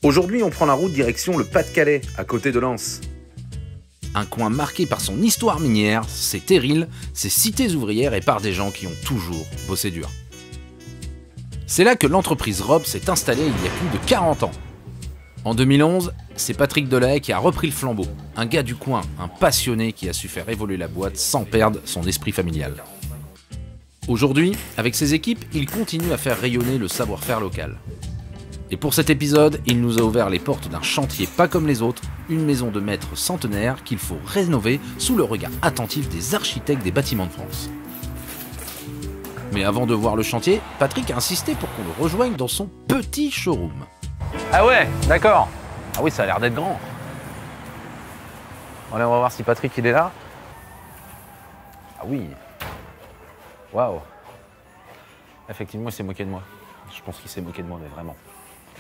Aujourd'hui, on prend la route direction le Pas-de-Calais, à côté de Lens. Un coin marqué par son histoire minière, ses terrils, ses cités ouvrières et par des gens qui ont toujours bossé dur. C'est là que l'entreprise Rob s'est installée il y a plus de 40 ans. En 2011, c'est Patrick Delahaye qui a repris le flambeau, un gars du coin, un passionné qui a su faire évoluer la boîte sans perdre son esprit familial. Aujourd'hui, avec ses équipes, il continue à faire rayonner le savoir-faire local. Et pour cet épisode, il nous a ouvert les portes d'un chantier pas comme les autres, une maison de maître centenaire qu'il faut rénover sous le regard attentif des architectes des bâtiments de France. Mais avant de voir le chantier, Patrick a insisté pour qu'on le rejoigne dans son petit showroom. Ah ouais, d'accord. Ah oui, ça a l'air d'être grand. Allez, on va voir si Patrick il est là. Ah oui. Waouh. Effectivement, il s'est moqué de moi. Je pense qu'il s'est moqué de moi, mais vraiment.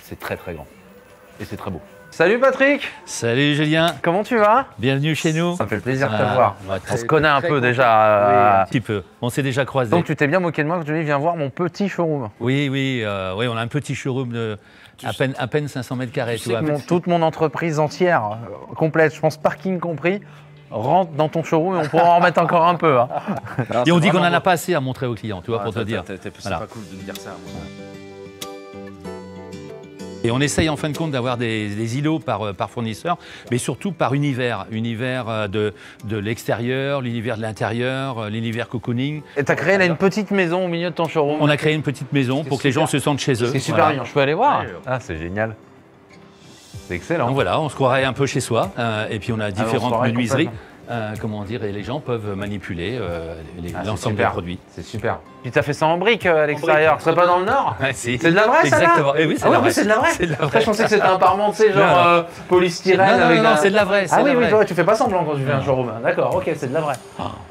C'est très très grand. Et c'est très beau. Salut Patrick. Salut Julien. Comment tu vas? Bienvenue chez nous. Ça me fait plaisir de te voir. Ouais, On se connaît un peu déjà. Oui, un petit peu. On s'est déjà croisés. Donc tu t'es bien moqué de moi quand tu dis viens voir mon petit showroom. Oui, oui, on a un petit showroom de à peine 500 mètres carrés. Tu sais que toute mon entreprise entière, complète, je pense parking compris, rentre dans ton showroom et on pourra en remettre encore un peu. Hein. Et on dit qu'on n'en a pas assez à montrer aux clients, tu vois, pour te dire. C'est Voilà. pas cool de me dire ça. Moi. Et on essaye en fin de compte d'avoir des îlots par fournisseur, mais surtout par univers. Univers de l'extérieur, l'univers de l'intérieur, l'univers cocooning. Et tu as créé là une petite maison au milieu de ton showroom. On a créé une petite maison pour que les gens se sentent chez eux. C'est super bien, je peux aller voir. Ouais. Ah, c'est génial. C'est excellent. Donc voilà, on se croirait un peu chez soi. Et puis on a on se différentes croirait menuiseries. Comment dire, et les gens peuvent manipuler l'ensemble des produits. C'est super. Puis tu as fait ça en briques à l'extérieur, c'est pas dans le Nord? Ouais, c'est de la vraie, ça là? Exactement. Eh oui, c'est de la vraie. C'est de la vraie. C'est de la Après, vraie. je pensais que c'était un parement, tu sais, genre polystyrène. Non, avec non, c'est de la vraie. Ah oui, de la oui, vraie. toi, tu fais pas semblant quand tu fais un showroom. D'accord, ok, c'est de la vraie.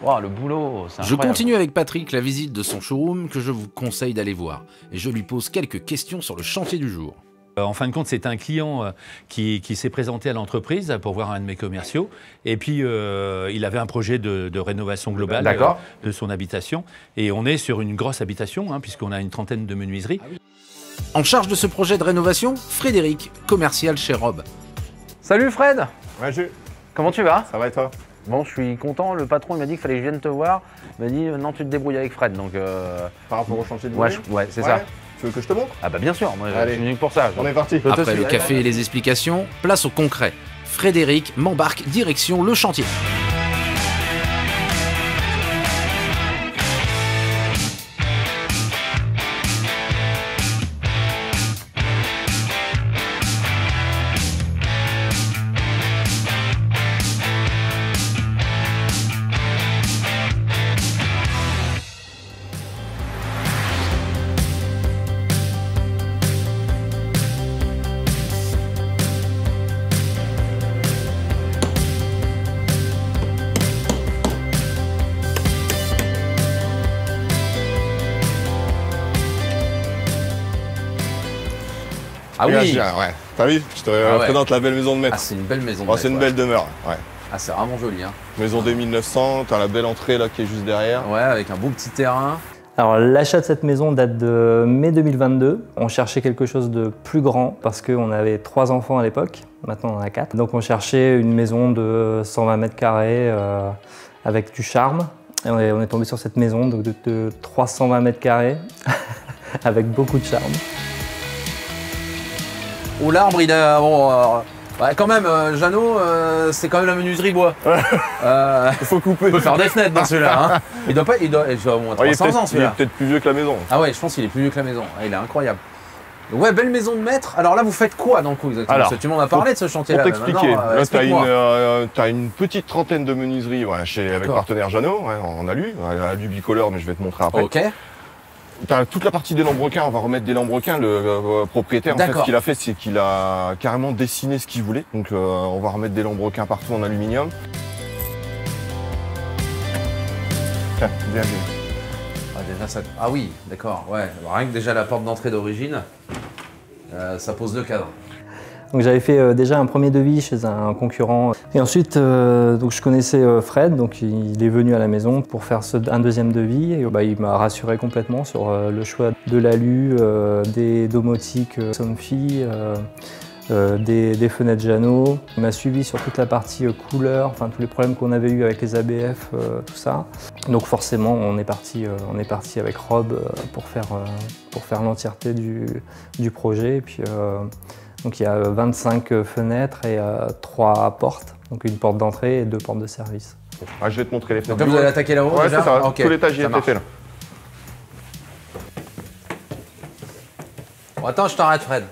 Wow, le boulot, c'est Je incroyable. continue avec Patrick la visite de son showroom que je vous conseille d'aller voir. Et je lui pose quelques questions sur le chantier du jour. En fin de compte, c'est un client qui s'est présenté à l'entreprise pour voir un de mes commerciaux. Et puis, il avait un projet de rénovation globale de son habitation. Et on est sur une grosse habitation, hein, puisqu'on a une trentaine de menuiseries. En charge de ce projet de rénovation, Frédéric, commercial chez Rob. Salut Fred. Ouais, Comment tu vas? ça va et toi? Bon, je suis content. Le patron il m'a dit qu'il fallait que je vienne te voir. Il m'a dit non, tu te débrouilles avec Fred. Donc, Par rapport au chantier de ouais, volume ouais, c'est ça. Tu veux que je te montre? Ah bah bien sûr, moi je Allez. suis venu pour ça. On est parti. Je te Après suis. le café et les explications, place au concret. Frédéric m'embarque direction le chantier. Ah Regarde, oui, ouais. T'as vu? Je te présente la belle maison de maître. ah, c'est une belle maison. Oh, c'est une belle demeure. Ouais. Ah, c'est vraiment joli. Hein. Maison des 1900, t'as la belle entrée là qui est juste derrière. Ouais, avec un beau petit terrain. Alors l'achat de cette maison date de mai 2022. On cherchait quelque chose de plus grand parce qu'on avait 3 enfants à l'époque, maintenant on en a 4. Donc on cherchait une maison de 120 mètres carrés avec du charme. Et on est tombé sur cette maison de 320 mètres carrés avec beaucoup de charme. Oh, l'arbre, il a... Bon, ouais, quand même, Jeannot, c'est quand même la menuiserie bois. Il faut couper. On peut faire des fenêtres dans celui-là. Hein. Il doit au moins Oh, il est 300 ans peut-être- il est celui-là. peut-être plus vieux que la maison. Ah ouais, je pense qu'il est plus vieux que la maison. Ah, il est incroyable. Ouais, belle maison de maître. Alors là, vous faites quoi dans le coup exactement? Alors, Parce que tu m'en as parlé de ce Pour chantier-là. t'expliquer, Maintenant, là explique-moi. t'as une petite trentaine de menuiseries ouais, avec D'accord. partenaire Jeannot, ouais, en alu, alu bicolore, mais je vais te montrer après. Ok. T'as toute la partie des lambrequins, on va remettre des lambrequins. Le propriétaire, en fait, D'accord. ce qu'il a fait, c'est qu'il a carrément dessiné ce qu'il voulait. Donc on va remettre des lambrequins partout en aluminium. Tiens, viens. Ah, déjà, ça... ah oui, d'accord. Ouais. Rien que déjà la porte d'entrée d'origine, ça pose le cadre. Donc j'avais fait déjà un premier devis chez un concurrent. Et ensuite, donc je connaissais Fred, donc il est venu à la maison pour faire un deuxième devis. Et il m'a rassuré complètement sur le choix de l'alu, des domotiques Somfy, des fenêtres Jeannot. Il m'a suivi sur toute la partie couleur, enfin tous les problèmes qu'on avait eu avec les ABF, tout ça. Donc forcément, on est parti avec Rob pour faire l'entièreté du projet. Et puis, donc il y a 25 fenêtres et 3 portes, donc une porte d'entrée et 2 portes de service. Ah, je vais te montrer les fenêtres. Donc là, vous allez attaquer là-haut Ouais, déjà? c'est ça. Ok, Tout l'étage, il ça est marche. fait là. Bon, attends, je t'arrête, Fred.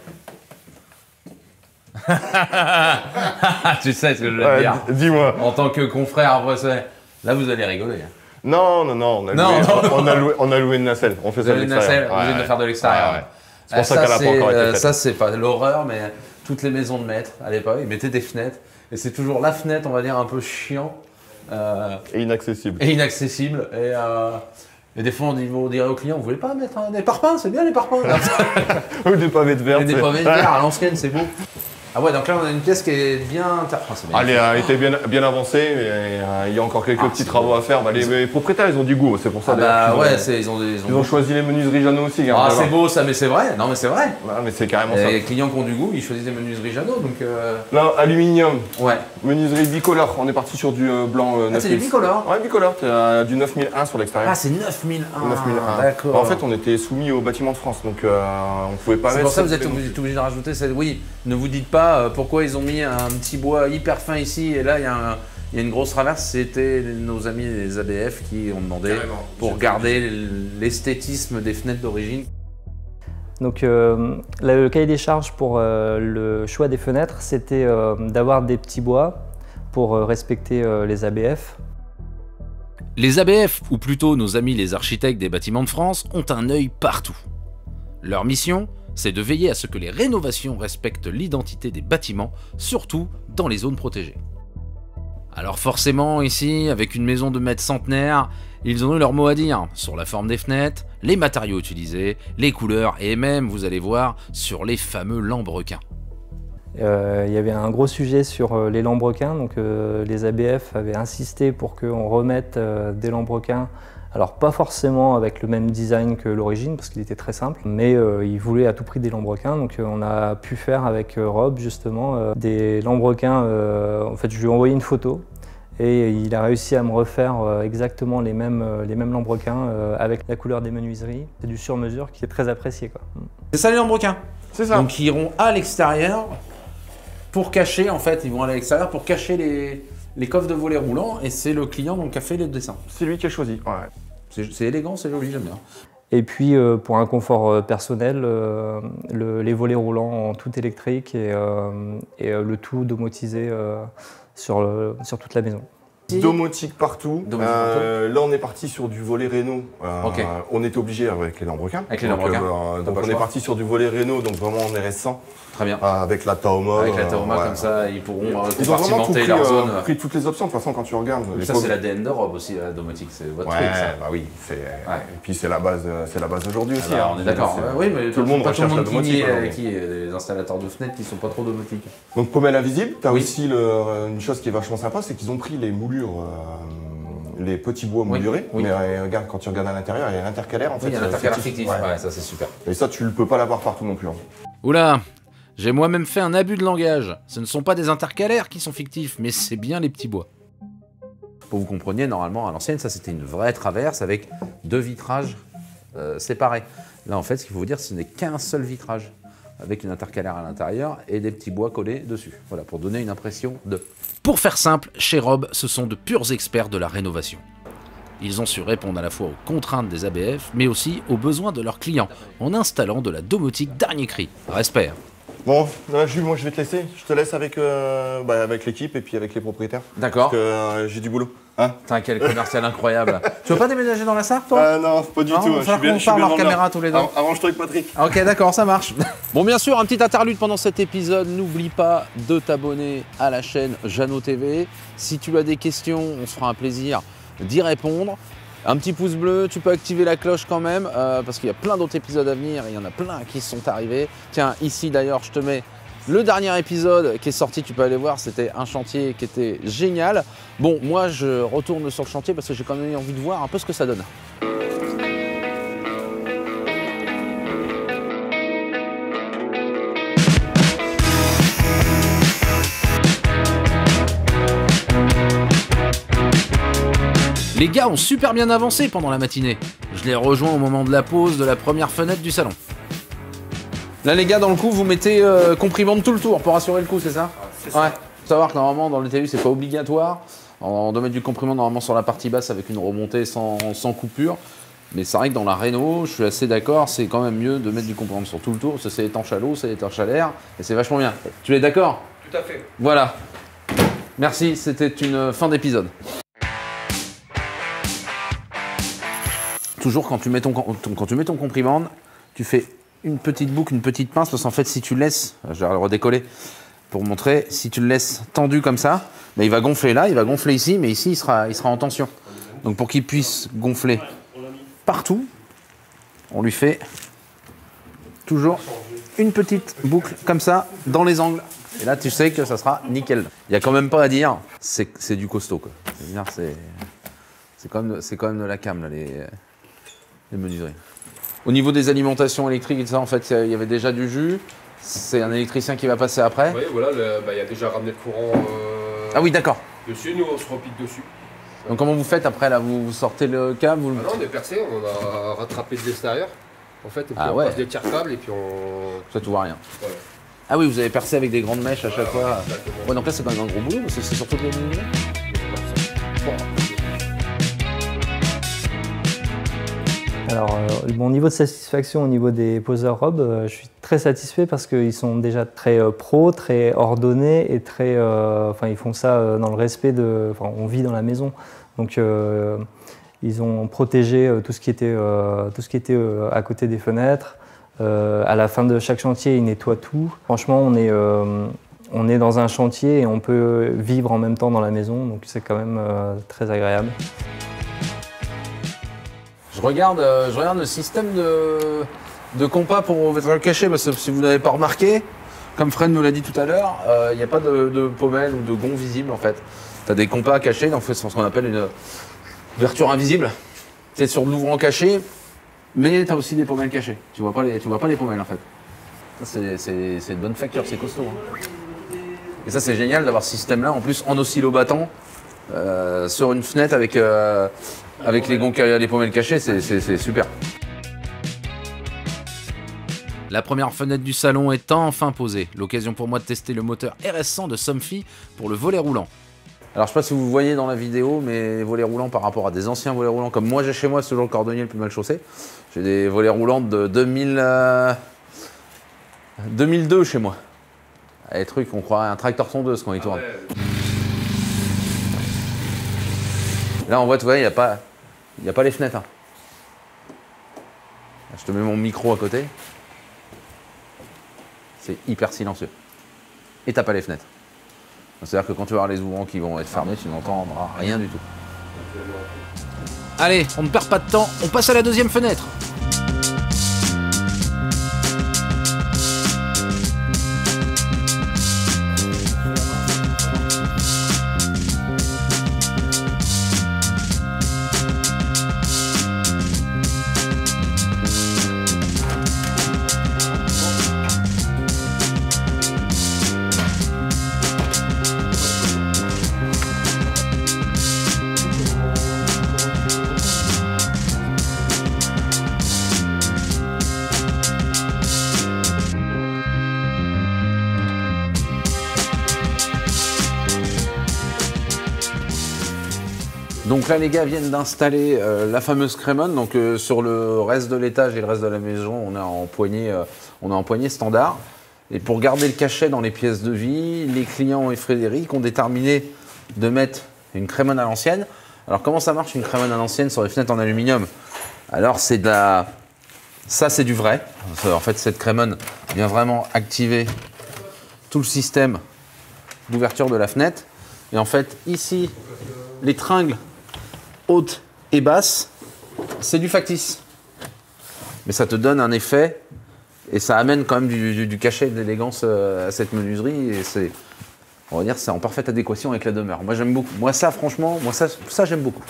Tu sais ce que je veux dire. Dis-moi. En tant que confrère professionnel, là vous allez rigoler. Non, on a loué une nacelle. On fait Vous ça de avez une nacelle, l'extérieur. vous allez de faire de l'extérieur. Ouais. C'est pour ça qu'elle a pas encore été faite. Ça c'est pas l'horreur, mais toutes les maisons de maître à l'époque, ils mettaient des fenêtres. Et c'est toujours la fenêtre, on va dire, un peu chiant. Et inaccessible. Et inaccessible. Et des fois on dirait aux clients, vous voulez pas mettre des parpaings? C'est bien les parpaings. Ou des pavés de verre. Et des pavés de verre à l'ancienne, c'est beau. Ah ouais, donc là on a une pièce qui est bien Elle a été bien avancée, mais il y a encore quelques petits travaux à faire. Bah, les propriétaires, ils ont du goût, c'est pour ça. Ah bah ouais, ils ont choisi les menuiseries Jeannot aussi. Ah c'est beau ça, mais c'est vrai. Non mais c'est vrai. Ouais, mais c'est carrément ça. Les clients qui ont du goût, ils choisissent des menuiseries Jeannot, donc. Là, aluminium. Ouais. Menuiserie bicolore. On est parti sur du blanc 9000. Ah c'est des bicolores. Ouais, bicolore. Du 9001 sur l'extérieur. Ah c'est 9001. 9001. D'accord. En fait, on était soumis au bâtiment de France, donc on pouvait pas mettre. C'est pour ça que vous êtes obligé de rajouter cette. Oui, ne vous dites pas pourquoi ils ont mis un petit bois hyper fin ici et là il y a une grosse traverse. C'était nos amis les ABF qui ont demandé pour garder l'esthétisme des fenêtres d'origine. Donc le cahier des charges pour le choix des fenêtres, c'était d'avoir des petits bois pour respecter les ABF. Les ABF, ou plutôt nos amis les architectes des bâtiments de France, ont un œil partout. Leur mission, c'est de veiller à ce que les rénovations respectent l'identité des bâtiments, surtout dans les zones protégées. Alors forcément, ici, avec une maison de maître centenaire, ils ont eu leur mot à dire sur la forme des fenêtres, les matériaux utilisés, les couleurs et même, vous allez voir, sur les fameux lambrequins. Il y avait un gros sujet sur les lambrequins, donc les ABF avaient insisté pour qu'on remette des lambrequins. Alors pas forcément avec le même design que l'origine, parce qu'il était très simple, mais ils voulaient à tout prix des lambrequins, donc on a pu faire avec Rob justement des lambrequins. En fait, je lui ai envoyé une photo et il a réussi à me refaire exactement les mêmes lambrequins avec la couleur des menuiseries. C'est du sur-mesure qui est très apprécié, quoi. C'est ça les lambrequins. C'est ça. Donc ils iront à l'extérieur pour cacher, en fait, ils vont aller à l'extérieur pour cacher les coffres de volets roulants et c'est le client donc qui a fait les dessins. C'est lui qui a choisi. Ouais. C'est élégant, c'est joli, j'aime bien. Et puis pour un confort personnel, les volets roulants en tout électrique et le tout domotisé sur toute la maison. Domotique partout. Domotique partout. Là, on est parti sur du volet Renault. Ok. On était obligé avec les lambrequins. Avec les lambrequins. Donc on est parti sur du volet Renault, donc vraiment en RS100. Très bien. Avec la Taoma. Avec la Taoma, comme ça, ils pourront Ils ont vraiment tout compartimenter leur zone. pris toutes les options. De toute façon, quand tu regardes. Ça, c'est l'ADN de Rob aussi, la domotique, c'est votre truc, ça. Bah oui. Et puis c'est la base aujourd'hui aussi. On est d'accord. Oui, mais tout le monde recherche la domotique. qui est des installateurs de fenêtres qui sont pas trop domotiques. Donc pommelle invisible. T'as aussi une chose qui est vachement sympa, c'est qu'ils ont pris les moulures. Les petits bois moulurés, mais regarde, quand tu regardes à l'intérieur, il y a l'intercalaire en fait. Il y a l'intercalaire fictif, ouais, ça c'est super. Et ça, tu ne peux pas l'avoir partout non plus. Oula, j'ai moi-même fait un abus de langage. Ce ne sont pas des intercalaires qui sont fictifs, mais c'est bien les petits bois. Pour que vous compreniez, normalement, à l'ancienne, ça c'était une vraie traverse avec 2 vitrages séparés. Là, en fait, ce qu'il faut vous dire, ce n'est qu'un seul vitrage, avec une intercalaire à l'intérieur et des petits bois collés dessus. Voilà, pour donner une impression de... Pour faire simple, chez Rob, ce sont de purs experts de la rénovation. Ils ont su répondre à la fois aux contraintes des ABF, mais aussi aux besoins de leurs clients, en installant de la domotique dernier cri. Respect. Bon, là, Jules, moi je vais te laisser. Je te laisse avec l'équipe et puis avec les propriétaires. D'accord. Parce que j'ai du boulot. Hein? Putain, quel commercial incroyable. Tu veux pas déménager dans la Sarthe, toi? Non, pas du tout. On va qu'on parle en caméra tous les deux. Arrange-toi avec Patrick. Ok, d'accord, ça marche. Bon, bien sûr, un petit interlude pendant cet épisode. N'oublie pas de t'abonner à la chaîne Jeannot TV. Si tu as des questions, on se fera un plaisir d'y répondre. Un petit pouce bleu, tu peux activer la cloche quand même, parce qu'il y a plein d'autres épisodes à venir, il y en a plein qui sont arrivés. Tiens, ici d'ailleurs, je te mets le dernier épisode qui est sorti, tu peux aller voir, c'était un chantier qui était génial. Bon, moi je retourne sur le chantier parce que j'ai quand même envie de voir un peu ce que ça donne. Les gars ont super bien avancé pendant la matinée. Je les rejoins au moment de la pause de la première fenêtre du salon. Là les gars, dans le coup, vous mettez comprimante tout le tour pour assurer le coup, c'est ça? C'est ça. Ouais. Faut savoir que normalement dans le TU c'est pas obligatoire. On doit mettre du comprimant normalement sur la partie basse avec une remontée sans coupure. Mais c'est vrai que dans la Renault, je suis assez d'accord, c'est quand même mieux de mettre du comprimant sur tout le tour, parce que c'est étanche à l'eau, c'est étanche à l'air, et c'est vachement bien. Tu es d'accord? Tout à fait. Voilà. Merci, c'était une fin d'épisode. Toujours quand tu mets ton comprimant, tu fais une petite boucle, une petite pince, parce qu'en fait si tu laisses, je vais le redécoller pour montrer, si tu le laisses tendu comme ça, ben il va gonfler là, il va gonfler ici, mais ici il sera en tension. Donc pour qu'il puisse gonfler partout, on lui fait toujours une petite boucle comme ça dans les angles. Et là tu sais que ça sera nickel. Il n'y a quand même pas à dire, c'est du costaud quoi. C'est quand même de la cam là, les menuiseries. Au niveau des alimentations électriques et tout ça, en fait, il y avait déjà du jus. C'est un électricien qui va passer après. Oui, voilà, il y a déjà ramené le courant ah oui, d'accord. Dessus, nous on se repique dessus. Donc comment vous faites après là? Vous sortez le câble Ah non, on est percé, on a rattrapé de l'extérieur. En fait, et puis on passe des tire-câbles et puis on... Ça tout voit rien. Ouais. Ah oui, vous avez percé avec des grandes mèches à chaque fois. Ouais, donc là c'est pas un gros boulot, parce que c'est surtout des menuiseries. Bon. Alors, mon niveau de satisfaction au niveau des poseurs robes, je suis très satisfait parce qu'ils sont déjà très pros, très ordonnés et très, ils font ça dans le respect de... Enfin, on vit dans la maison, donc ils ont protégé tout ce qui était à côté des fenêtres. À la fin de chaque chantier, ils nettoient tout. Franchement, on est dans un chantier et on peut vivre en même temps dans la maison, donc c'est quand même très agréable. Je regarde le système de compas pour le cacher, parce que si vous n'avez pas remarqué, comme Fred nous l'a dit tout à l'heure, il n'y a pas de pommelle ou de gond visible en fait. Tu as des compas cachés, donc c'est ce qu'on appelle une ouverture invisible. C'est sur l'ouvrant caché, mais tu as aussi des pommelles cachées. Tu vois pas les pommelles en fait. C'est de bonne facture, c'est costaud. Hein. Et ça c'est génial d'avoir ce système-là, en plus en oscillo-battant, sur une fenêtre avec les gonds, les pommelles cachées, c'est super. La première fenêtre du salon est enfin posée. L'occasion pour moi de tester le moteur RS100 de Somfy pour le volet roulant. Alors je sais pas si vous voyez dans la vidéo, mais les volets roulants par rapport à des anciens volets roulants, comme moi j'ai chez moi, c'est toujours le cordonnier le plus mal chaussé. J'ai des volets roulants de 2002 chez moi. Les trucs, on croirait un tracteur tondeuse quand il tourne. Là on voit, tu vois, il n'y a pas les fenêtres. Hein. Je te mets mon micro à côté. C'est hyper silencieux. Et t'as pas les fenêtres. C'est-à-dire que quand tu vas avoir les ouvrants qui vont être fermés, tu n'entendras rien du tout. Allez, on ne perd pas de temps, on passe à la deuxième fenêtre. Donc là les gars viennent d'installer la fameuse crémone, donc sur le reste de l'étage et le reste de la maison on est en poignée standard. Et pour garder le cachet dans les pièces de vie, les clients et Frédéric ont déterminé de mettre une crémone à l'ancienne. Alors comment ça marche une crémone à l'ancienne sur les fenêtres en aluminium? Alors c'est de la... Ça c'est du vrai. En fait cette crémone vient vraiment activer tout le système d'ouverture de la fenêtre. Et en fait ici les tringles haute et basse, c'est du factice. Mais ça te donne un effet et ça amène quand même du cachet et de l'élégance à cette menuiserie. Et c'est, on va dire, c'est en parfaite adéquation avec la demeure. Moi j'aime beaucoup. Moi ça franchement, ça j'aime beaucoup.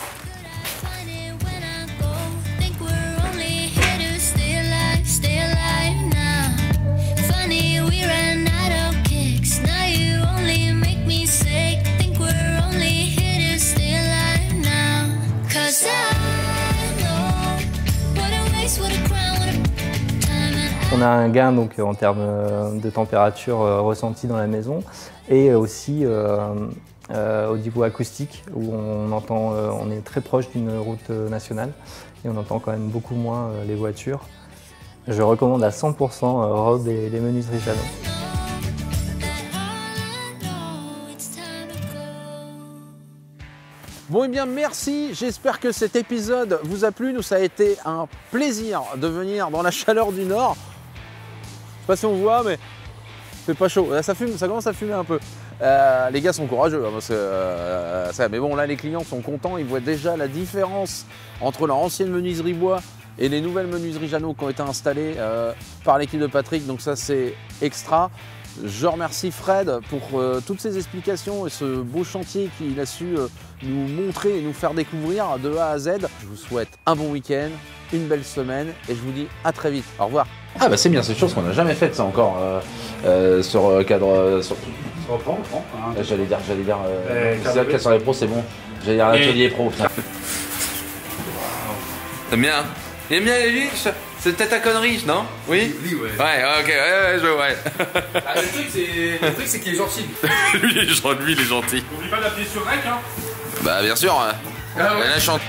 On a un gain donc, en termes de température ressentie dans la maison et aussi au niveau acoustique où on est très proche d'une route nationale et on entend quand même beaucoup moins les voitures. Je recommande à 100% Rob et les menuiseries Jeannot. Bon et bien merci, j'espère que cet épisode vous a plu. Nous ça a été un plaisir de venir dans la chaleur du Nord. Je sais pas si on voit mais c'est pas chaud, ça fume, ça commence à fumer un peu. Les gars sont courageux, mais bon là les clients sont contents, ils voient déjà la différence entre leur ancienne menuiserie bois et les nouvelles menuiseries Jeannot qui ont été installées par l'équipe de Patrick, donc ça c'est extra. Je remercie Fred pour toutes ces explications et ce beau chantier qu'il a su nous montrer et nous faire découvrir de A à Z. Je vous souhaite un bon week-end, une belle semaine et je vous dis à très vite. Au revoir. Ah bah c'est bien, c'est une chose qu'on n'a jamais faite ça encore sur cadre... Sur... Reprends. Hein. J'allais dire c'est là sur les pros c'est bon. J'allais dire l'atelier pro. T'aimes bien hein? T'aimes bien les Lynch? C'est peut-être ta connerie, non? Oui? Oui, ouais. Ouais, ok, ouais, je vois. Ah, le truc, c'est qu'il est gentil. Lui, il est gentil. N'oublie pas d'appuyer sur REC, hein? Bah, bien sûr. Ah ouais. La chante.